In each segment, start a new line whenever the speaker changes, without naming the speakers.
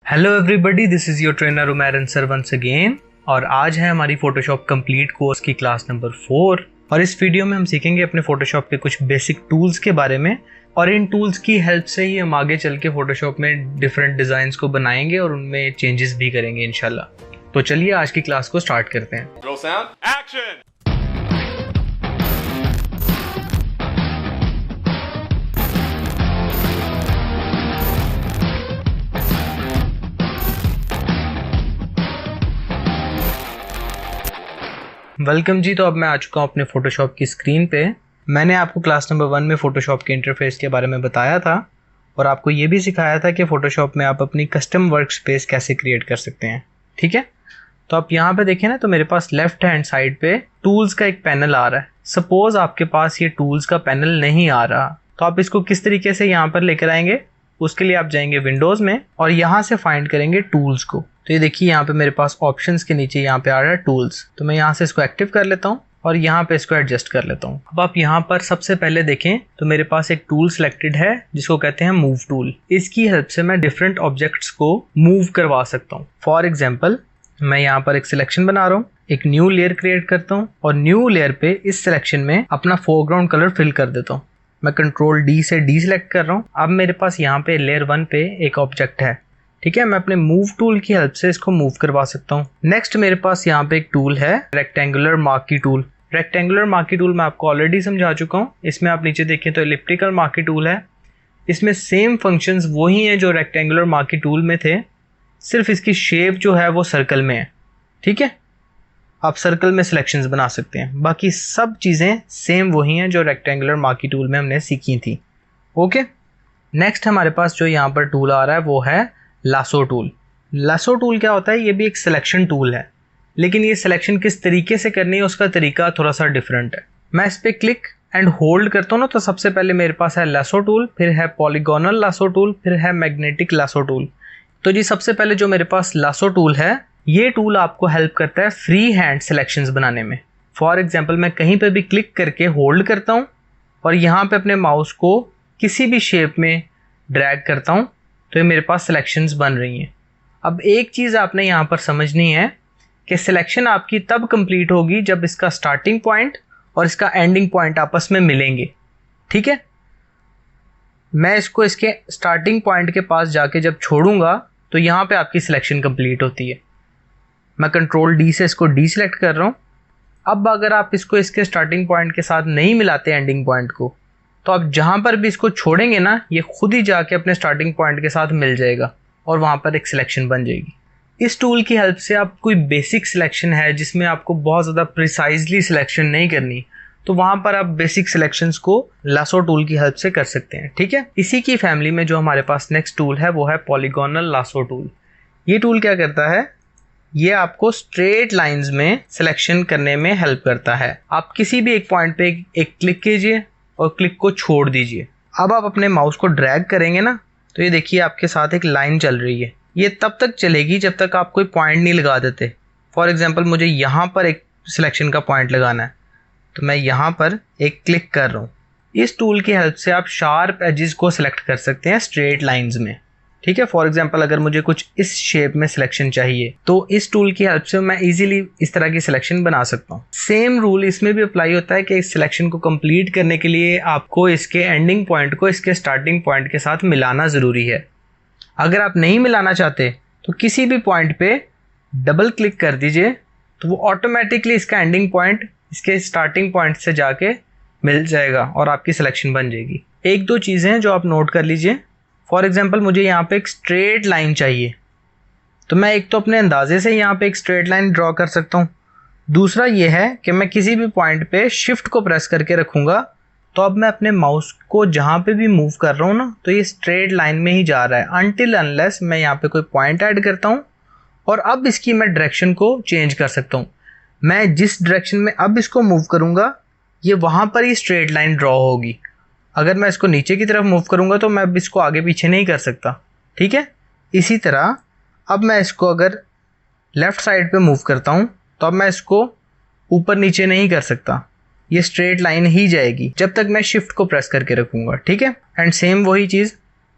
Hello everybody, this is your trainer Umair Ansar once again. और आज है हमारी फोटोशॉप कंप्लीट कोर्स की क्लास नंबर 4। और इस वीडियो में हम सीखेंगे अपने फोटोशॉप के कुछ बेसिक टूल्स के बारे में। और इन टूल्स की हेल्प से ही हम आगे चल के फोटोशॉप में डिफरेंट डिज़ाइंस को बनाएंगे और उनमें चेंजेस भी करेंगे इंशाल्लाह। तो चलिए आज की क्लास को स्टार्ट करते हैं।
Roll sound. Action!
वेलकम जी। तो अब मैं आ चुका हूँ अपने फोटोशॉप की स्क्रीन पे। मैंने आपको क्लास नंबर 1 में फोटोशॉप के इंटरफेस के बारे में बताया था और आपको ये भी सिखाया था कि फोटोशॉप में आप अपनी कस्टम वर्क स्पेस कैसे क्रिएट कर सकते हैं। ठीक है, तो आप यहाँ पे देखें ना, तो मेरे पास लेफ्ट हैंड साइड पे टूल्स का एक पैनल आ रहा है। सपोज आपके पास ये टूल्स का पैनल नहीं आ रहा, तो आप इसको किस तरीके से यहाँ पर लेकर आएंगे। उसके लिए आप जाएंगे विंडोज़ में और यहाँ से फाइंड करेंगे टूल्स को। तो ये देखिए यहाँ पे मेरे पास ऑप्शंस के नीचे यहाँ पे आ रहा है टूल्स। तो मैं यहाँ से इसको एक्टिव कर लेता हूँ और यहाँ पे इसको एडजस्ट कर लेता हूँ। अब आप यहाँ पर सबसे पहले देखें तो मेरे पास एक टूल सिलेक्टेड है जिसको कहते हैं मूव टूल। इसकी हेल्प से मैं डिफरेंट ऑब्जेक्ट्स को मूव करवा सकता हूँ। फॉर एग्जाम्पल मैं यहाँ पर एक सिलेक्शन बना रहा हूँ, एक न्यू लेयर क्रिएट करता हूँ और न्यू लेयर पे इस सिलेक्शन में अपना फोरग्राउंड कलर फिल कर देता हूँ। मैं कंट्रोल डी से डी सिलेक्ट कर रहा हूँ। अब मेरे पास यहाँ पे लेयर 1 पे एक ऑब्जेक्ट है। ठीक है, मैं अपने मूव टूल की हेल्प से इसको मूव करवा सकता हूँ। नेक्स्ट मेरे पास यहाँ पे एक टूल है rectangular marquee tool. Rectangular marquee tool मैं आपको ऑलरेडी समझा चुका हूँ। इसमें आप नीचे देखें तो एलिप्टिकल मार्की टूल है। इसमें सेम फंक्शंस वही हैं जो रेक्टेंगुलर मार्की टूल में थे, सिर्फ इसकी शेप जो है वो सर्कल में है। ठीक है, आप सर्कल में सिलेक्शंस बना सकते हैं। बाकी सब चीज़ें सेम वही हैं जो रेक्टेंगुलर मार्की टूल में हमने सीखी थी। ओके, नेक्स्ट हमारे पास जो यहाँ पर टूल आ रहा है वो है लासो टूल। लासो टूल क्या होता है? ये भी एक सिलेक्शन टूल है, लेकिन ये सिलेक्शन किस तरीके से करनी है उसका तरीका थोड़ा सा डिफरेंट है। मैं इस पर क्लिक एंड होल्ड करता हूँ ना, तो सबसे पहले मेरे पास है लासो टूल, फिर है पॉलीगोनल लासो टूल, फिर है मैग्नेटिक लासो टूल। तो जी सबसे पहले जो मेरे पास लासो टूल है, ये टूल आपको हेल्प करता है फ्री हैंड सिलेक्शंस बनाने में। फॉर एग्जांपल मैं कहीं पे भी क्लिक करके होल्ड करता हूँ और यहाँ पे अपने माउस को किसी भी शेप में ड्रैग करता हूँ तो ये मेरे पास सिलेक्शंस बन रही हैं। अब एक चीज़ आपने यहाँ पर समझनी है कि सिलेक्शन आपकी तब कंप्लीट होगी जब इसका स्टार्टिंग पॉइंट और इसका एंडिंग पॉइंट आपस में मिलेंगे। ठीक है, मैं इसको इसके स्टार्टिंग पॉइंट के पास जाके जब छोड़ूंगा तो यहाँ पे आपकी सिलेक्शन कंप्लीट होती है। मैं कंट्रोल डी से इसको डी सिलेक्ट कर रहा हूँ। अब अगर आप इसको इसके स्टार्टिंग पॉइंट के साथ नहीं मिलाते एंडिंग पॉइंट को, तो आप जहाँ पर भी इसको छोड़ेंगे ना, ये खुद ही जाके अपने स्टार्टिंग पॉइंट के साथ मिल जाएगा और वहाँ पर एक सिलेक्शन बन जाएगी। इस टूल की हेल्प से आप कोई बेसिक सिलेक्शन है जिसमें आपको बहुत ज़्यादा प्रिसाइजली सिलेक्शन नहीं करनी, तो वहाँ पर आप बेसिक सिलेक्शंस को लासो टूल की हेल्प से कर सकते हैं। ठीक है, इसी की फैमिली में जो हमारे पास नेक्स्ट टूल है वो है पॉलीगोनल लासो टूल। ये टूल क्या करता है? ये आपको स्ट्रेट लाइंस में सिलेक्शन करने में हेल्प करता है। आप किसी भी एक पॉइंट पे एक क्लिक कीजिए और क्लिक को छोड़ दीजिए। अब आप अपने माउस को ड्रैग करेंगे ना, तो ये देखिए आपके साथ एक लाइन चल रही है। ये तब तक चलेगी जब तक आप कोई पॉइंट नहीं लगा देते। फॉर एग्जांपल मुझे यहाँ पर एक सिलेक्शन का पॉइंट लगाना है, तो मैं यहाँ पर एक क्लिक कर रहा हूँ। इस टूल की हेल्प से आप शार्प एजेस को सिलेक्ट कर सकते हैं स्ट्रेट लाइंस में। ठीक है, फॉर एग्जांपल अगर मुझे कुछ इस शेप में सिलेक्शन चाहिए तो इस टूल की हेल्प से मैं इजीली इस तरह की सिलेक्शन बना सकता हूँ। सेम रूल इसमें भी अप्लाई होता है कि इस सिलेक्शन को कंप्लीट करने के लिए आपको इसके एंडिंग पॉइंट को इसके स्टार्टिंग पॉइंट के साथ मिलाना ज़रूरी है। अगर आप नहीं मिलाना चाहते तो किसी भी पॉइंट पे डबल क्लिक कर दीजिए, तो वो ऑटोमेटिकली इसका एंडिंग पॉइंट इसके स्टार्टिंग पॉइंट से जाके मिल जाएगा और आपकी सिलेक्शन बन जाएगी। एक दो चीज़ें हैं जो आप नोट कर लीजिए। फॉर एग्जांपल मुझे यहाँ पे एक स्ट्रेट लाइन चाहिए, तो मैं एक तो अपने अंदाजे से यहाँ पे एक स्ट्रेट लाइन ड्रॉ कर सकता हूँ। दूसरा ये है कि मैं किसी भी पॉइंट पे शिफ्ट को प्रेस करके रखूँगा, तो अब मैं अपने माउस को जहाँ पे भी मूव कर रहा हूँ ना, तो ये स्ट्रेट लाइन में ही जा रहा है अनटिल अनलेस मैं यहाँ पे कोई पॉइंट ऐड करता हूँ और अब इसकी मैं डायरेक्शन को चेंज कर सकता हूँ। मैं जिस डायरेक्शन में अब इसको मूव करूँगा ये वहाँ पर ही स्ट्रेट लाइन ड्रॉ होगी। अगर मैं इसको नीचे की तरफ मूव करूँगा तो मैं अब इसको आगे पीछे नहीं कर सकता। ठीक है, इसी तरह अब मैं इसको अगर लेफ़्ट साइड पे मूव करता हूँ तो अब मैं इसको ऊपर नीचे नहीं कर सकता, ये स्ट्रेट लाइन ही जाएगी जब तक मैं शिफ्ट को प्रेस करके रखूँगा। ठीक है, एंड सेम वही चीज़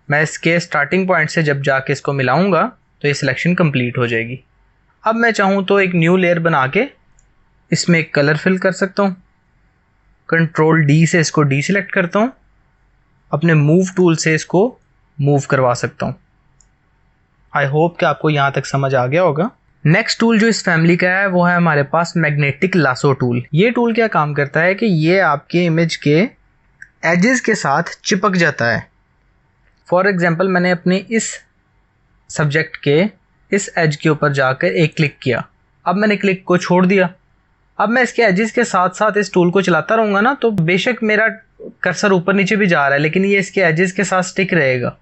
मैं इसके स्टार्टिंग पॉइंट से जब जाके इसको मिलाऊँगा तो ये सिलेक्शन कंप्लीट हो जाएगी। अब मैं चाहूँ तो एक न्यू लेयर बना के इसमें एक कलर फिल कर सकता हूँ। कंट्रोल डी से इसको डीसिलेक्ट करता हूँ, अपने मूव टूल से इसको मूव करवा सकता हूँ। आई होप कि आपको यहाँ तक समझ आ गया होगा। नेक्स्ट टूल जो इस फैमिली का है वो है हमारे पास मैग्नेटिक लासो टूल। ये टूल क्या काम करता है कि ये आपके इमेज के एजेस के साथ चिपक जाता है। फॉर एग्जांपल मैंने अपने इस सब्जेक्ट के इस एज के ऊपर जाकर एक क्लिक किया, अब मैंने क्लिक को छोड़ दिया, अब मैं इसके एजेस के साथ साथ इस टूल को चलाता रहूँगा ना, तो बेशक मेरा कर्सर ऊपर नीचे भी जा रहा है लेकिन ये इसके एजेस के साथ स्टिक रहेगा।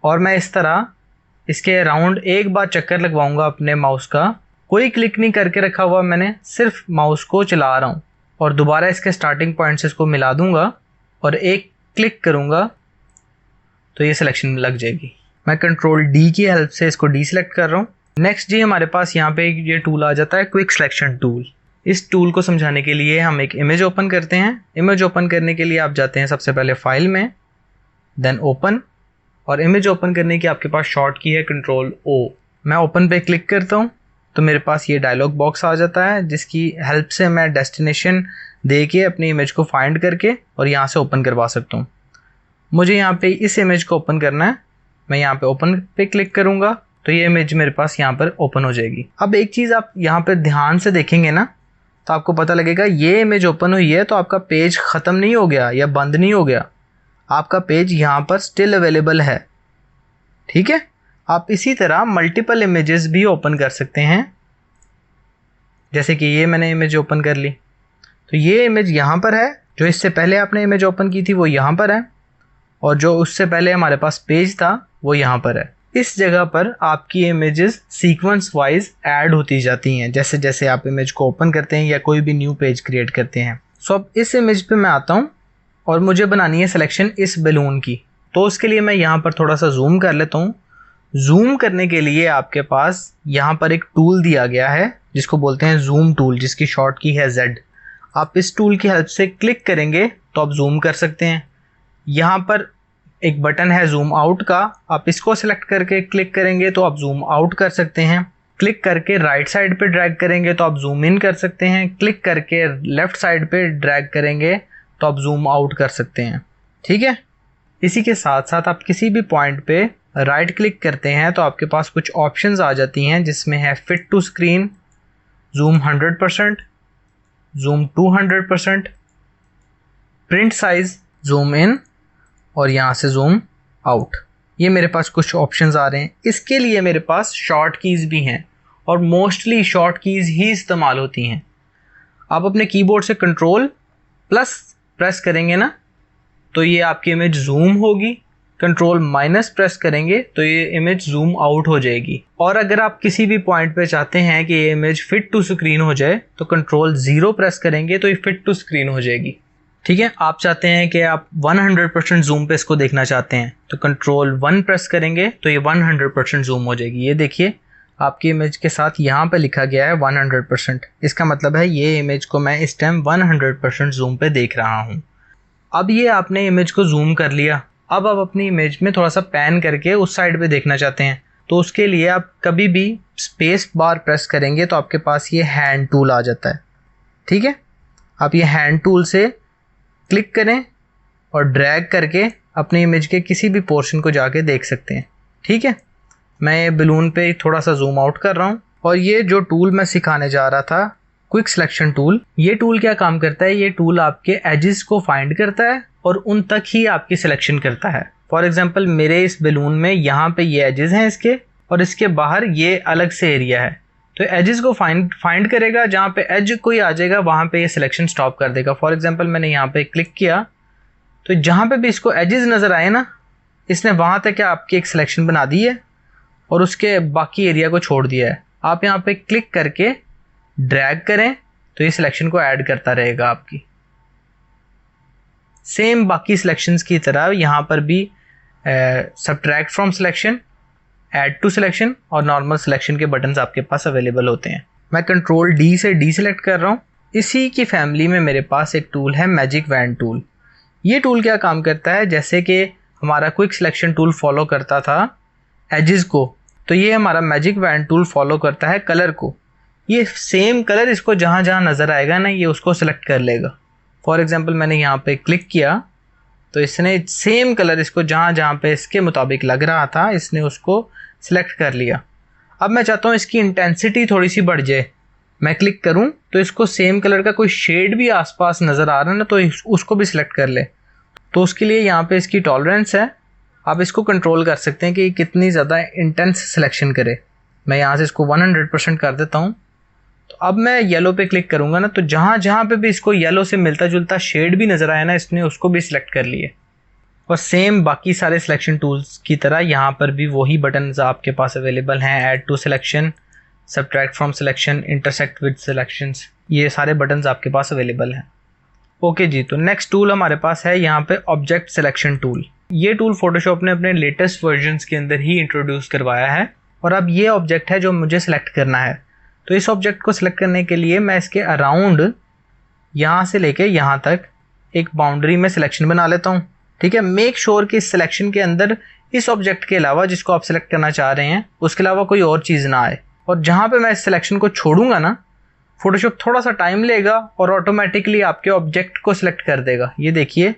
और मैं इस तरह इसके अराउंड एक बार चक्कर लगवाऊंगा अपने माउस का, कोई क्लिक नहीं करके रखा हुआ मैंने, सिर्फ माउस को चला रहा हूँ और दोबारा इसके स्टार्टिंग पॉइंट से इसको मिला दूंगा और एक क्लिक करूँगा तो ये सिलेक्शन लग जाएगी। मैं कंट्रोल डी की हेल्प से इसको डीसिलेक्ट कर रहा हूँ। नेक्स्ट जी हमारे पास यहाँ पे ये टूल आ जाता है क्विक सिलेक्शन टूल। इस टूल को समझाने के लिए हम एक इमेज ओपन करते हैं। इमेज ओपन करने के लिए आप जाते हैं सबसे पहले फाइल में, देन ओपन, और इमेज ओपन करने की आपके पास शॉर्ट की है कंट्रोल ओ। मैं ओपन पे क्लिक करता हूँ तो मेरे पास ये डायलॉग बॉक्स आ जाता है जिसकी हेल्प से मैं डेस्टिनेशन दे के अपनी इमेज को फाइंड करके और यहाँ से ओपन करवा सकता हूँ। मुझे यहाँ पे इस इमेज को ओपन करना है, मैं यहाँ पे ओपन पे क्लिक करूँगा तो ये इमेज मेरे पास यहाँ पर ओपन हो जाएगी। अब एक चीज़ आप यहाँ पर ध्यान से देखेंगे ना तो आपको पता लगेगा ये इमेज ओपन हुई है तो आपका पेज ख़त्म नहीं हो गया या बंद नहीं हो गया, आपका पेज यहाँ पर स्टिल अवेलेबल है। ठीक है, आप इसी तरह मल्टीपल इमेजेस भी ओपन कर सकते हैं। जैसे कि ये मैंने इमेज ओपन कर ली तो ये इमेज यहाँ पर है, जो इससे पहले आपने इमेज ओपन की थी वो यहाँ पर है, और जो उससे पहले हमारे पास पेज था वो यहाँ पर है। इस जगह पर आपकी इमेजेस सीक्वेंस वाइज ऐड होती जाती हैं जैसे जैसे आप इमेज को ओपन करते हैं या कोई भी न्यू पेज क्रिएट करते हैं। सो अब इस इमेज पे मैं आता हूँ और मुझे बनानी है सिलेक्शन इस बैलून की, तो उसके लिए मैं यहाँ पर थोड़ा सा जूम कर लेता हूँ। जूम करने के लिए आपके पास यहाँ पर एक टूल दिया गया है जिसको बोलते हैं जूम टूल, जिसकी शॉर्ट की है Z। आप इस टूल की हेल्प से क्लिक करेंगे तो आप जूम कर सकते हैं। यहाँ पर एक बटन है जूम आउट का, आप इसको सिलेक्ट करके क्लिक करेंगे तो आप जूम आउट कर सकते हैं। क्लिक करके राइट साइड पे ड्रैग करेंगे तो आप जूम इन कर सकते हैं। क्लिक करके लेफ्ट साइड पे ड्रैग करेंगे तो आप जूम आउट कर सकते हैं। ठीक है, इसी के साथ साथ आप किसी भी पॉइंट पे राइट क्लिक करते हैं तो आपके पास कुछ ऑप्शंस आ जाती हैं जिसमें है fit to screen, zoom 100%, zoom 200%, print size, zoom in और यहाँ से जूम आउट। ये मेरे पास कुछ ऑप्शंस आ रहे हैं। इसके लिए मेरे पास शॉर्ट कीज़ भी हैं और मोस्टली शॉर्ट कीज़ ही इस्तेमाल होती हैं। आप अपने कीबोर्ड से कंट्रोल प्लस प्रेस करेंगे ना तो ये आपकी इमेज जूम होगी, कंट्रोल माइनस प्रेस करेंगे तो ये इमेज जूम आउट हो जाएगी। और अगर आप किसी भी पॉइंट पे चाहते हैं कि ये इमेज फिट टू स्क्रीन हो जाए तो कंट्रोल 0 प्रेस करेंगे तो ये फिट टू स्क्रीन हो जाएगी। ठीक है, आप चाहते हैं कि आप 100% जूम पे इसको देखना चाहते हैं तो कंट्रोल 1 प्रेस करेंगे तो ये 100% जूम हो जाएगी। ये देखिए आपकी इमेज के साथ यहाँ पे लिखा गया है 100%, इसका मतलब है ये इमेज को मैं इस टाइम 100% जूम पे देख रहा हूँ। अब ये आपने इमेज को जूम कर लिया, अब आप अपनी इमेज में थोड़ा सा पैन करके उस साइड पे देखना चाहते हैं तो उसके लिए आप कभी भी स्पेस बार प्रेस करेंगे तो आपके पास ये हैंड टूल आ जाता है। ठीक है, आप ये हैंड टूल से क्लिक करें और ड्रैग करके अपनी इमेज के किसी भी पोर्शन को जाके देख सकते हैं। ठीक है, मैं ये बैलून पे थोड़ा सा जूम आउट कर रहा हूँ। और ये जो टूल मैं सिखाने जा रहा था क्विक सिलेक्शन टूल, ये टूल क्या काम करता है, ये टूल आपके एजेस को फाइंड करता है और उन तक ही आपकी सिलेक्शन करता है। फॉर एग्जांपल मेरे इस बैलून में यहाँ पे ये एजेस हैं इसके और इसके बाहर ये अलग से एरिया है, तो एजेस को फाइंड करेगा, जहाँ पे एज कोई आ जाएगा वहाँ पे ये सिलेक्शन स्टॉप कर देगा। फॉर एग्जांपल मैंने यहाँ पे क्लिक किया तो जहाँ पे भी इसको एजेस नज़र आए ना, इसने वहाँ तक आपकी एक सिलेक्शन बना दी है और उसके बाकी एरिया को छोड़ दिया है। आप यहाँ पे क्लिक करके ड्रैग करें तो ये सिलेक्शन को ऐड करता रहेगा आपकी। सेम बाकी सिलेक्शंस की तरह यहाँ पर भी subtract from selection, add to selection और नॉर्मल सिलेक्शन के बटन्स आपके पास अवेलेबल होते हैं। मैं कंट्रोल डी से डीसिलेक्ट कर रहा हूँ। इसी की फैमिली में मेरे पास एक टूल है मैजिक वैन टूल। ये टूल क्या काम करता है, जैसे कि हमारा क्विक सिलेक्शन टूल फॉलो करता था एजेस को, तो ये हमारा मैजिक वैन टूल फॉलो करता है कलर को। ये सेम कलर इसको जहाँ जहाँ नज़र आएगा ना, ये उसको सिलेक्ट कर लेगा। फॉर एग्जांपल मैंने यहाँ पे क्लिक किया तो इसने सेम कलर इसको जहाँ जहाँ पे इसके मुताबिक लग रहा था इसने उसको सिलेक्ट कर लिया। अब मैं चाहता हूँ इसकी इंटेंसिटी थोड़ी सी बढ़ जाए, मैं क्लिक करूँ तो इसको सेम कलर का कोई शेड भी आसपास नज़र आ रहा है ना, तो उसको भी सिलेक्ट कर ले। तो उसके लिए यहाँ पे इसकी टॉलरेंस है, आप इसको कंट्रोल कर सकते हैं कि कितनी ज़्यादा इंटेंस सिलेक्शन करे। मैं यहाँ से इसको 100% कर देता हूँ। तो अब मैं येलो पे क्लिक करूँगा ना, तो जहाँ जहाँ पे भी इसको येलो से मिलता जुलता शेड भी नज़र आया ना, इसने उसको भी सिलेक्ट कर लिए। और सेम बाकी सारे सिलेक्शन टूल्स की तरह यहाँ पर भी वही बटन्स आपके पास अवेलेबल हैं। Add to selection, subtract from selection, intersect with selections, ये सारे बटन्स आपके पास अवेलेबल हैं। ओके जी, तो नेक्स्ट टूल हमारे पास है यहाँ पे ऑब्जेक्ट सिलेक्शन टूल। ये टूल फोटोशॉप ने अपने लेटेस्ट वर्जन्स के अंदर ही इंट्रोड्यूस करवाया है। और अब ये ऑब्जेक्ट है जो मुझे सिलेक्ट करना है। तो इस ऑब्जेक्ट को सिलेक्ट करने के लिए मैं इसके अराउंड यहाँ से लेके यहाँ तक एक बाउंड्री में सिलेक्शन बना लेता हूँ। ठीक है, मेक श्योर कि इस सिलेक्शन के अंदर इस ऑब्जेक्ट के अलावा जिसको आप सिलेक्ट करना चाह रहे हैं उसके अलावा कोई और चीज़ ना आए। और जहाँ पे मैं इस सिलेक्शन को छोड़ूंगा ना, फोटोशॉप थोड़ा सा टाइम लेगा और ऑटोमेटिकली आपके ऑब्जेक्ट को सिलेक्ट कर देगा। ये देखिए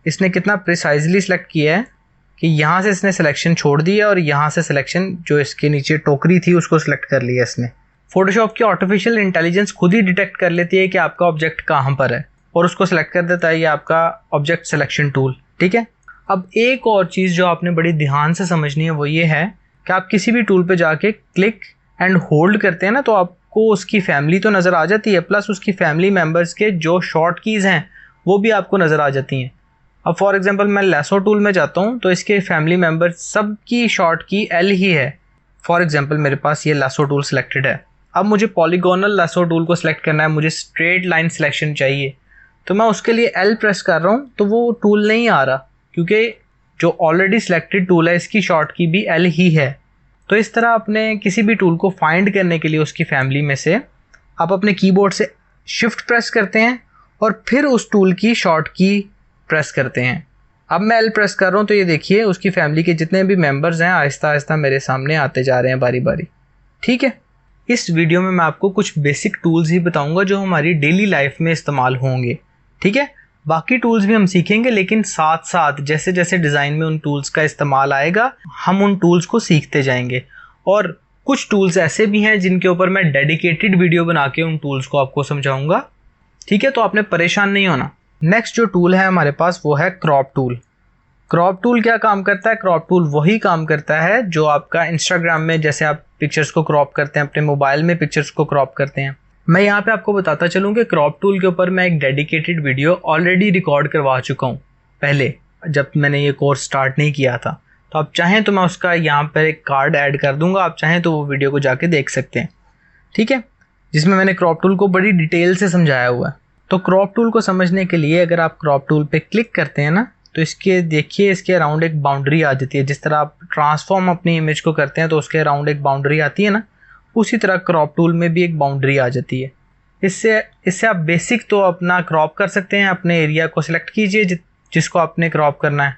इसने कितना प्रिसाइजली सिलेक्ट किया है कि यहाँ से इसने सिलेक्शन छोड़ दिया और यहाँ से सिलेक्शन जो इसके नीचे टोकरी थी उसको सिलेक्ट कर लिया इसने। फोटोशॉप की आर्टिफिशियल इंटेलिजेंस खुद ही डिटेक्ट कर लेती है कि आपका ऑब्जेक्ट कहाँ पर है और उसको सिलेक्ट कर देता है ये आपका ऑब्जेक्ट सिलेक्शन टूल। ठीक है, अब एक और चीज़ जो आपने बड़ी ध्यान से समझनी है वो ये है कि आप किसी भी टूल पे जाके क्लिक एंड होल्ड करते हैं ना, तो आपको उसकी फैमिली तो नज़र आ जाती है, प्लस उसकी फैमिली मेम्बर्स के जो शॉर्ट कीज़ हैं वो भी आपको नज़र आ जाती हैं। अब फॉर एग्जांपल मैं लैसो टूल में जाता हूँ तो इसके फैमिली मेम्बर सब की शॉर्ट की एल ही है। फॉर एग्जांपल मेरे पास ये लैसो टूल सिलेक्टेड है। अब मुझे पॉलीगोनल लैसो टूल को सिलेक्ट करना है, मुझे स्ट्रेट लाइन सिलेक्शन चाहिए, तो मैं उसके लिए एल प्रेस कर रहा हूँ तो वो टूल नहीं आ रहा क्योंकि जो ऑलरेडी सिलेक्टेड टूल है इसकी शॉर्ट की भी एल ही है। तो इस तरह अपने किसी भी टूल को फाइंड करने के लिए उसकी फैमिली में से आप अपने कीबोर्ड से शिफ्ट प्रेस करते हैं और फिर उस टूल की शॉर्ट की प्रेस करते हैं। अब मैं एल प्रेस कर रहा हूँ तो ये देखिए उसकी फैमिली के जितने भी मेंबर्स हैं आहिस्ता आहिस्ता मेरे सामने आते जा रहे हैं बारी बारी। ठीक है, इस वीडियो में मैं आपको कुछ बेसिक टूल्स ही बताऊंगा जो हमारी डेली लाइफ में इस्तेमाल होंगे। ठीक है, बाकी टूल्स भी हम सीखेंगे लेकिन साथ साथ जैसे जैसे डिज़ाइन में उन टूल्स का इस्तेमाल आएगा हम उन टूल्स को सीखते जाएंगे। और कुछ टूल्स ऐसे भी हैं जिनके ऊपर मैं डेडिकेटेड वीडियो बना के उन टूल्स को आपको समझाऊंगा। ठीक है, तो आपने परेशान नहीं होना। नेक्स्ट जो टूल है हमारे पास वो है क्रॉप टूल। क्रॉप टूल क्या काम करता है? क्रॉप टूल वही काम करता है जो आपका इंस्टाग्राम में जैसे आप पिक्चर्स को क्रॉप करते हैं, अपने मोबाइल में पिक्चर्स को क्रॉप करते हैं। मैं यहाँ पे आपको बताता चलूँ कि क्रॉप टूल के ऊपर मैं एक डेडिकेटेड वीडियो ऑलरेडी रिकॉर्ड करवा चुका हूँ पहले, जब मैंने ये कोर्स स्टार्ट नहीं किया था। तो आप चाहें तो मैं उसका यहाँ पर एक कार्ड ऐड कर दूँगा, आप चाहें तो वो वीडियो को जाके देख सकते हैं। ठीक है, जिसमें मैंने क्रॉप टूल को बड़ी डिटेल से समझाया हुआ है। तो क्रॉप टूल को समझने के लिए अगर आप क्रॉप टूल पे क्लिक करते हैं ना, तो इसके देखिए इसके अराउंड एक बाउंड्री आ जाती है। जिस तरह आप ट्रांसफॉर्म अपनी इमेज को करते हैं तो उसके अराउंड एक बाउंड्री आती है ना, उसी तरह क्रॉप टूल में भी एक बाउंड्री आ जाती है। इससे आप बेसिक तो अपना क्रॉप कर सकते हैं। अपने एरिया को सिलेक्ट कीजिए जिसको आपने क्रॉप करना है।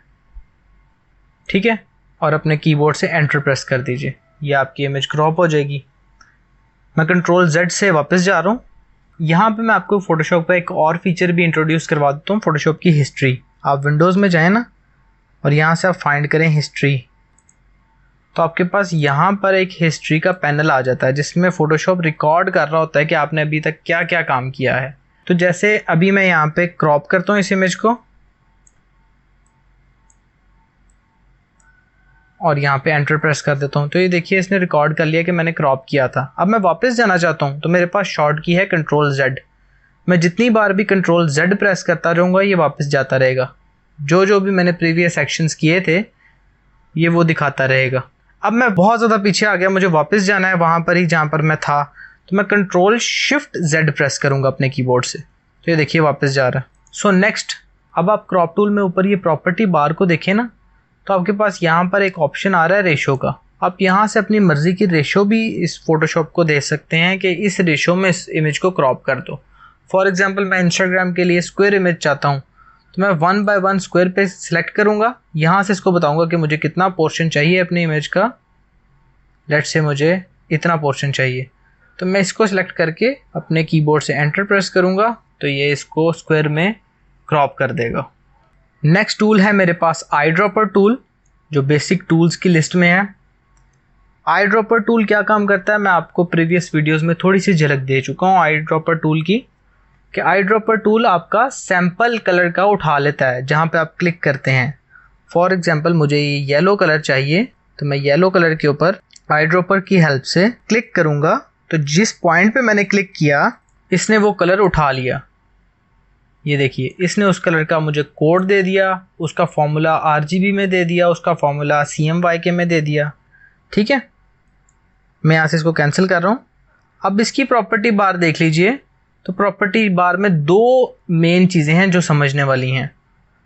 ठीक है, और अपने कीबोर्ड से एंटर प्रेस कर दीजिए, ये आपकी इमेज क्रॉप हो जाएगी। मैं कंट्रोल Z से वापस जा रहा हूँ। यहाँ पे मैं आपको फोटोशॉप का एक और फीचर भी इंट्रोड्यूस करवा देता हूँ, फोटोशॉप की हिस्ट्री। आप विंडोज़ में जाएं ना और यहाँ से आप फाइंड करें हिस्ट्री, तो आपके पास यहाँ पर एक हिस्ट्री का पैनल आ जाता है जिसमें फोटोशॉप रिकॉर्ड कर रहा होता है कि आपने अभी तक क्या क्या काम किया है। तो जैसे अभी मैं यहाँ पे क्रॉप करता हूँ इस इमेज को और यहाँ पे एंटर प्रेस कर देता हूँ, तो ये देखिए इसने रिकॉर्ड कर लिया कि मैंने क्रॉप किया था। अब मैं वापस जाना चाहता हूँ तो मेरे पास शॉर्ट की है कंट्रोल Z। मैं जितनी बार भी कंट्रोल Z प्रेस करता रहूँगा ये वापस जाता रहेगा। जो भी मैंने प्रीवियस एक्शंस किए थे ये वो दिखाता रहेगा। अब मैं बहुत ज़्यादा पीछे आ गया, मुझे वापस जाना है वहाँ पर ही जहाँ पर मैं था, तो मैं कंट्रोल शिफ्ट Z प्रेस करूँगा अपने कीबोर्ड से, तो ये देखिए वापस जा रहा है। सो नेक्स्ट, अब आप क्रॉप टूल में ऊपर ये प्रॉपर्टी बार को देखें ना, तो आपके पास यहाँ पर एक ऑप्शन आ रहा है रेशो का। आप यहाँ से अपनी मर्ज़ी की रेशो भी इस फोटोशॉप को दे सकते हैं कि इस रेशो में इस इमेज को क्रॉप कर दो। फॉर एग्जांपल मैं इंस्टाग्राम के लिए स्क्वायर इमेज चाहता हूँ, तो मैं 1/1 स्क्वायर पे सिलेक्ट करूँगा। यहाँ से इसको बताऊँगा कि मुझे कितना पोर्शन चाहिए अपनी इमेज का, लेट्स से मुझे इतना पोर्शन चाहिए, तो मैं इसको सिलेक्ट करके अपने कीबोर्ड से एंटर प्रेस करूँगा तो ये इसको स्क्वायर में क्रॉप कर देगा। नेक्स्ट टूल है मेरे पास आई ड्रॉपर टूल, जो बेसिक टूल्स की लिस्ट में है। आई ड्रॉपर टूल क्या काम करता है मैं आपको प्रीवियस वीडियोस में थोड़ी सी झलक दे चुका हूँ आई ड्रॉपर टूल की, कि आई ड्रॉपर टूल आपका सैम्पल कलर का उठा लेता है जहाँ पे आप क्लिक करते हैं। फॉर एग्जांपल मुझे ये येलो कलर चाहिए, तो मैं येलो कलर के ऊपर आई ड्रॉपर की हेल्प से क्लिक करूँगा, तो जिस पॉइंट पे मैंने क्लिक किया इसने वो कलर उठा लिया। ये देखिए इसने उस कलर का मुझे कोड दे दिया, उसका फॉर्मूला RGB में दे दिया, उसका फॉर्मूला CMYK में दे दिया। ठीक है, मैं यहाँ से इसको कैंसिल कर रहा हूँ। अब इसकी प्रॉपर्टी बार देख लीजिए, तो प्रॉपर्टी बार में दो मेन चीज़ें हैं जो समझने वाली हैं।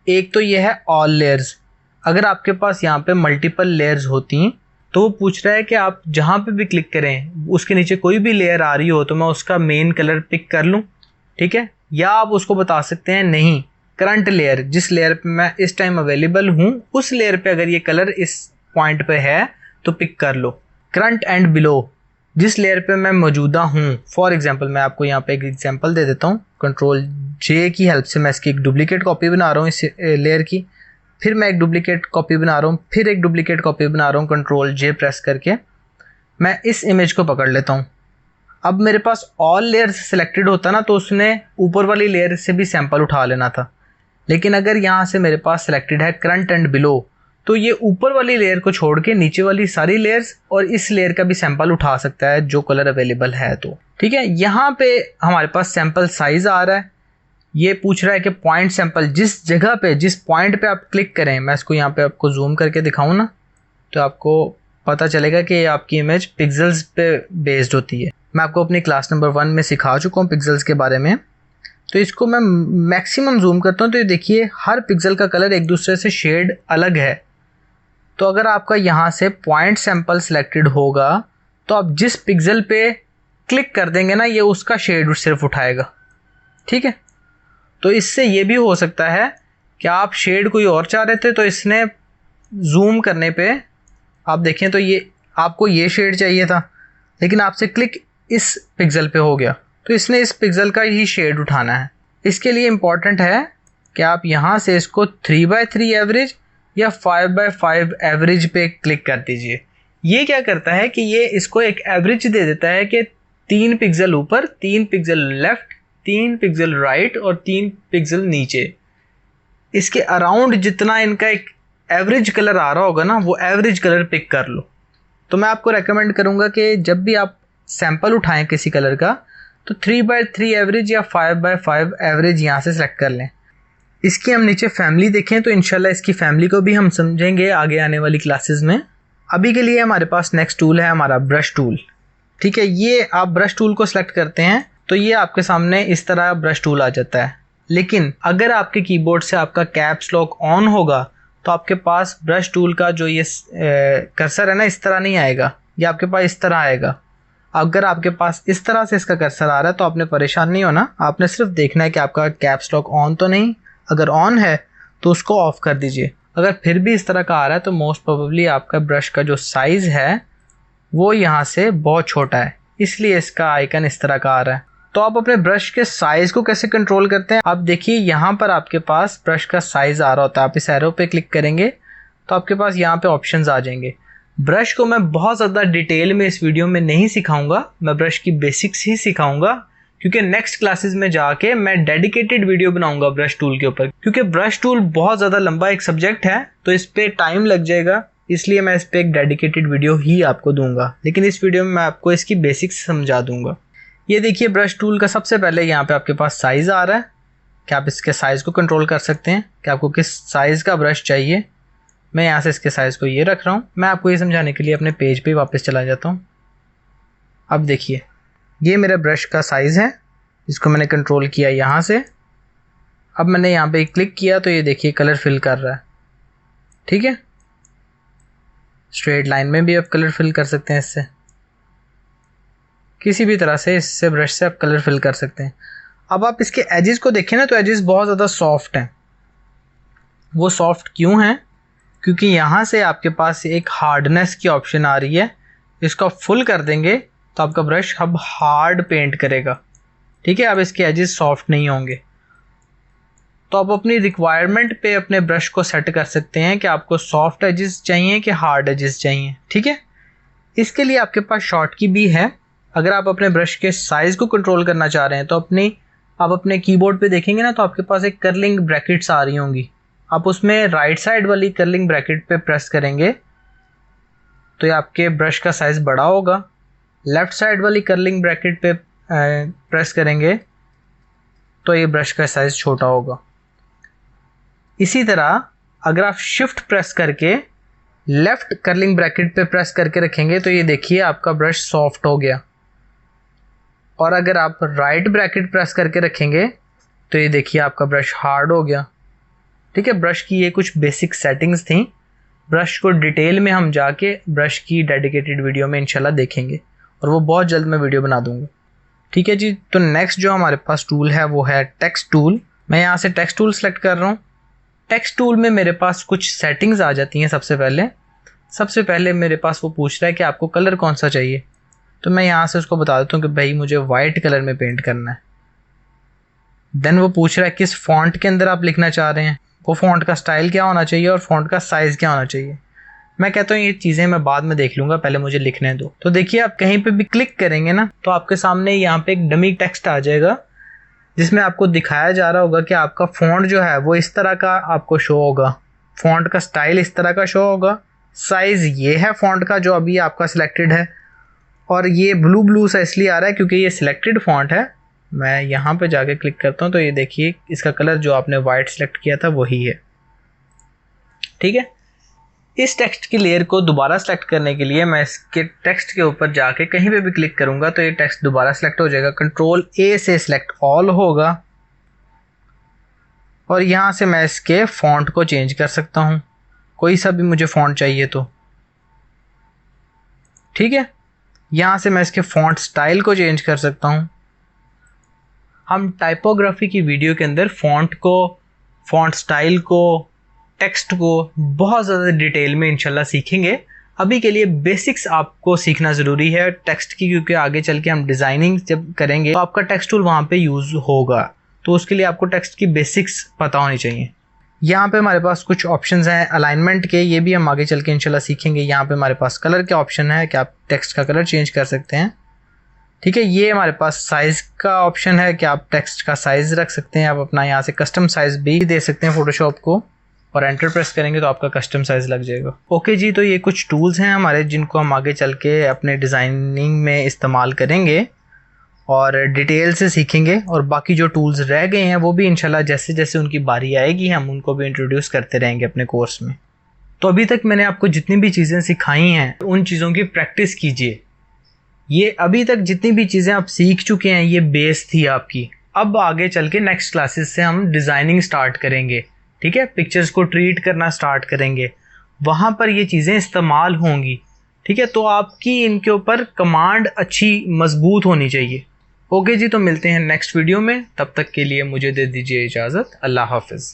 एक तो ये है ऑल लेयर्स। अगर आपके पास यहाँ पे मल्टीपल लेयर्स होती तो वो पूछ रहा है कि आप जहाँ पे भी क्लिक करें उसके नीचे कोई भी लेयर आ रही हो तो मैं उसका मेन कलर पिक कर लूँ। ठीक है, या आप उसको बता सकते हैं नहीं, करंट लेयर जिस लेयर पे मैं इस टाइम अवेलेबल हूँ उस लेयर पे अगर ये कलर इस पॉइंट पे है तो पिक कर लो। करंट एंड बिलो जिस लेयर पे मैं मौजूदा हूँ, फॉर एग्जांपल मैं आपको यहाँ पे एक एग्जांपल दे देता हूँ। Ctrl+J की हेल्प से मैं इसकी एक डुप्लीकेट कॉपी बना रहा हूँ इस लेयर की, फिर मैं एक डुप्लीकेट कॉपी बना रहा हूँ, फिर एक डुप्लीकेट कॉपी बना रहा हूँ। Ctrl+J प्रेस करके मैं इस इमेज को पकड़ लेता हूँ। अब मेरे पास ऑल लेयर सिलेक्टेड होता ना तो उसने ऊपर वाली लेयर से भी सैंपल उठा लेना था, लेकिन अगर यहाँ से मेरे पास सिलेक्टेड है करंट एंड बिलो तो ये ऊपर वाली लेयर को छोड़ के नीचे वाली सारी लेयर्स और इस लेयर का भी सैंपल उठा सकता है जो कलर अवेलेबल है। तो ठीक है, यहाँ पे हमारे पास सैंपल साइज आ रहा है। ये पूछ रहा है कि पॉइंट सैंपल जिस जगह पे जिस पॉइंट पे आप क्लिक करें, मैं इसको यहाँ पे आपको जूम करके दिखाऊँ ना तो आपको पता चलेगा कि आपकी इमेज पिक्सल्स पे बेस्ड होती है। मैं आपको अपनी क्लास नंबर 1 में सिखा चुका हूँ पिक्सल्स के बारे में। तो इसको मैं मैक्सिमम जूम करता हूँ तो ये देखिए हर पिक्सल का कलर एक दूसरे से शेड अलग है। तो अगर आपका यहाँ से पॉइंट सैंपल सिलेक्टेड होगा तो आप जिस पिक्सल पे क्लिक कर देंगे ना ये उसका शेड सिर्फ उठाएगा। ठीक है, तो इससे ये भी हो सकता है कि आप शेड कोई और चाह रहे थे तो इसने जूम करने पे आप देखें तो ये आपको ये शेड चाहिए था, लेकिन आपसे क्लिक इस पिक्सल पे हो गया तो इसने इस पिक्सल का ही शेड उठाना है। इसके लिए इम्पॉर्टेंट है कि आप यहाँ से इसको 3x3 एवरेज या 5x5 एवरेज पे क्लिक कर दीजिए। ये क्या करता है कि ये इसको एक एवरेज दे देता है कि 3 पिक्सल ऊपर, 3 पिक्सल लेफ्ट, 3 पिक्सल राइट और 3 पिक्सल नीचे, इसके अराउंड जितना इनका एक एवरेज कलर आ रहा होगा ना वो एवरेज कलर पिक कर लो। तो मैं आपको रेकमेंड करूँगा कि जब भी आप सैंपल उठाएं किसी कलर का तो 3x3 एवरेज या 5x5 एवरेज यहाँ से सेलेक्ट कर लें। इसकी हम नीचे फैमिली देखें तो इंशाल्लाह इसकी फैमिली को भी हम समझेंगे आगे आने वाली क्लासेस में। अभी के लिए हमारे पास नेक्स्ट टूल है हमारा ब्रश टूल। ठीक है, ये आप ब्रश टूल को सिलेक्ट करते हैं तो ये आपके सामने इस तरह ब्रश टूल आ जाता है। लेकिन अगर आपके कीबोर्ड से आपका कैप्स लॉक ऑन होगा तो आपके पास ब्रश टूल का जो ये कर्सर है ना इस तरह नहीं आएगा, ये आपके पास इस तरह आएगा। अगर आपके पास इस तरह से इसका कर्सर आ रहा है तो आपने परेशान नहीं होना, आपने सिर्फ देखना है कि आपका कैप्स लॉक ऑन तो नहीं। अगर ऑन है तो उसको ऑफ कर दीजिए। अगर फिर भी इस तरह का आ रहा है तो मोस्ट प्रोबेबली आपका ब्रश का जो साइज़ है वो यहाँ से बहुत छोटा है, इसलिए इसका आइकन इस तरह का आ रहा है। तो आप अपने ब्रश के साइज़ को कैसे कंट्रोल करते हैं, आप देखिए यहाँ पर आपके पास ब्रश का साइज़ आ रहा होता है। आप इस एरो पे क्लिक करेंगे तो आपके पास यहाँ पे ऑप्शंस आ जाएंगे। ब्रश को मैं बहुत ज़्यादा डिटेल में इस वीडियो में नहीं सिखाऊंगा, मैं ब्रश की बेसिक्स ही सिखाऊंगा, क्योंकि नेक्स्ट क्लासेस में जाके मैं डेडिकेटेड वीडियो बनाऊंगा ब्रश टूल के ऊपर। क्योंकि ब्रश टूल बहुत ज़्यादा लंबा एक सब्जेक्ट है तो इस पर टाइम लग जाएगा, इसलिए मैं इस पर एक डेडिकेटेड वीडियो ही आपको दूंगा। लेकिन इस वीडियो में मैं आपको इसकी बेसिक्स समझा दूंगा। ये देखिए ब्रश टूल का सबसे पहले यहाँ पे आपके पास साइज़ आ रहा है कि आप इसके साइज़ को कंट्रोल कर सकते हैं कि आपको किस साइज़ का ब्रश चाहिए। मैं यहाँ से इसके साइज़ को ये रख रहा हूँ। मैं आपको ये समझाने के लिए अपने पेज पे वापस चला जाता हूँ। अब देखिए ये मेरा ब्रश का साइज़ है, इसको मैंने कंट्रोल किया यहाँ से। अब मैंने यहाँ पे क्लिक किया तो ये देखिए कलर फिल कर रहा है। ठीक है, स्ट्रेट लाइन में भी आप कलर फिल कर सकते हैं, इससे किसी भी तरह से इससे ब्रश से आप कलर फिल कर सकते हैं। अब आप इसके एजेस को देखें ना तो एजेस बहुत ज़्यादा सॉफ्ट हैं। वो सॉफ्ट क्यों हैं? क्योंकि यहाँ से आपके पास एक हार्डनेस की ऑप्शन आ रही है इसको फुल कर देंगे तो आपका ब्रश अब हार्ड पेंट करेगा, ठीक है। अब इसके एजेस सॉफ्ट नहीं होंगे। तो आप अपनी रिक्वायरमेंट पे अपने ब्रश को सेट कर सकते हैं कि आपको सॉफ्ट एजेस चाहिए कि हार्ड एजेस चाहिए, ठीक है। इसके लिए आपके पास शॉर्ट की भी है। अगर आप अपने ब्रश के साइज़ को कंट्रोल करना चाह रहे हैं तो आप अपने कीबोर्ड पे देखेंगे ना, तो आपके पास एक कर्लिंग ब्रैकेट्स आ रही होंगी। आप उसमें राइट साइड वाली कर्लिंग ब्रैकेट पे प्रेस करेंगे तो ये आपके ब्रश का साइज़ बड़ा होगा। लेफ़्ट साइड वाली कर्लिंग ब्रैकेट पे प्रेस करेंगे तो ये ब्रश का साइज़ छोटा होगा। इसी तरह अगर आप शिफ्ट प्रेस करके लेफ़्ट कर्लिंग ब्रैकेट पे प्रेस करके रखेंगे तो ये देखिए आपका ब्रश सॉफ्ट हो गया। और अगर आप राइट ब्रैकेट प्रेस करके रखेंगे तो ये देखिए आपका ब्रश हार्ड हो गया, ठीक है। ब्रश की ये कुछ बेसिक सेटिंग्स थी। ब्रश को डिटेल में हम जाके ब्रश की डेडिकेटेड वीडियो में इंशाल्लाह देखेंगे और वो बहुत जल्द मैं वीडियो बना दूंगा, ठीक है जी। तो नेक्स्ट जो हमारे पास टूल है वो है टेक्स्ट टूल। मैं यहाँ से टेक्स्ट टूल सेलेक्ट कर रहा हूँ। टेक्स्ट टूल में मेरे पास कुछ सेटिंग्स आ जाती हैं। सबसे पहले मेरे पास वो पूछ रहा है कि आपको कलर कौन सा चाहिए, तो मैं यहाँ से उसको बता देता हूँ कि भाई मुझे वाइट कलर में पेंट करना है। देन वो पूछ रहा है किस फॉन्ट के अंदर आप लिखना चाह रहे हैं, वो फॉन्ट का स्टाइल क्या होना चाहिए और फॉन्ट का साइज़ क्या होना चाहिए। मैं कहता हूँ ये चीज़ें मैं बाद में देख लूँगा, पहले मुझे लिखने दो। तो देखिए आप कहीं पे भी क्लिक करेंगे ना तो आपके सामने यहाँ पे एक डमी टेक्स्ट आ जाएगा जिसमें आपको दिखाया जा रहा होगा कि आपका फॉन्ट जो है वो इस तरह का आपको शो होगा, फॉन्ट का स्टाइल इस तरह का शो होगा, साइज़ ये है फॉन्ट का जो अभी आपका सिलेक्टेड है। और ये ब्लू सा इसलिए आ रहा है क्योंकि ये सिलेक्टेड फॉन्ट है। मैं यहाँ पे जाके क्लिक करता हूँ तो ये देखिए इसका कलर जो आपने वाइट सेलेक्ट किया था वही है, ठीक है। इस टेक्स्ट की लेयर को दोबारा सेलेक्ट करने के लिए मैं इसके टेक्स्ट के ऊपर जाके कहीं पे भी क्लिक करूँगा तो ये टेक्स्ट दोबारा सेलेक्ट हो जाएगा। कंट्रोल ए से सिलेक्ट ऑल होगा और यहाँ से मैं इसके फॉन्ट को चेंज कर सकता हूँ, कोई सा भी मुझे फॉन्ट चाहिए तो, ठीक है। यहाँ से मैं इसके फॉन्ट स्टाइल को चेंज कर सकता हूँ। हम टाइपोग्राफी की वीडियो के अंदर फॉन्ट को, फॉन्ट स्टाइल को, टेक्स्ट को बहुत ज़्यादा डिटेल में इंशाल्लाह सीखेंगे। अभी के लिए बेसिक्स आपको सीखना ज़रूरी है टेक्स्ट की, क्योंकि आगे चल के हम डिज़ाइनिंग जब करेंगे तो आपका टेक्स्ट टूल वहाँ पे यूज़ होगा, तो उसके लिए आपको टेक्स्ट की बेसिक्स पता होनी चाहिए। यहाँ पे हमारे पास कुछ ऑप्शंस हैं अलाइनमेंट के, ये भी हम आगे चल के इंशाल्लाह सीखेंगे। यहाँ पे हमारे पास कलर के ऑप्शन है कि आप टेक्स्ट का कलर चेंज कर सकते हैं, ठीक है। ये हमारे पास साइज़ का ऑप्शन है कि आप टेक्स्ट का साइज़ रख सकते हैं। आप अपना यहाँ से कस्टम साइज़ भी दे सकते हैं फोटोशॉप को और एंटर प्रेस करेंगे तो आपका कस्टम साइज़ लग जाएगा। ओके जी, तो ये कुछ टूल्स हैं हमारे जिनको हम आगे चल के अपने डिज़ाइनिंग में इस्तेमाल करेंगे और डिटेल से सीखेंगे। और बाकी जो टूल्स रह गए हैं वो भी इंशाल्लाह जैसे जैसे उनकी बारी आएगी हम उनको भी इंट्रोड्यूस करते रहेंगे अपने कोर्स में। तो अभी तक मैंने आपको जितनी भी चीज़ें सिखाई हैं उन चीज़ों की प्रैक्टिस कीजिए। ये अभी तक जितनी भी चीज़ें आप सीख चुके हैं ये बेस थी आपकी। अब आगे चल के नेक्स्ट क्लासेस से हम डिज़ाइनिंग स्टार्ट करेंगे, ठीक है। पिक्चर्स को ट्रीट करना स्टार्ट करेंगे, वहाँ पर ये चीज़ें इस्तेमाल होंगी, ठीक है। तो आपकी इनके ऊपर कमांड अच्छी मजबूत होनी चाहिए। ओके जी, तो मिलते हैं नेक्स्ट वीडियो में, तब तक के लिए मुझे दे दीजिए इजाज़त। अल्लाह हाफिज़।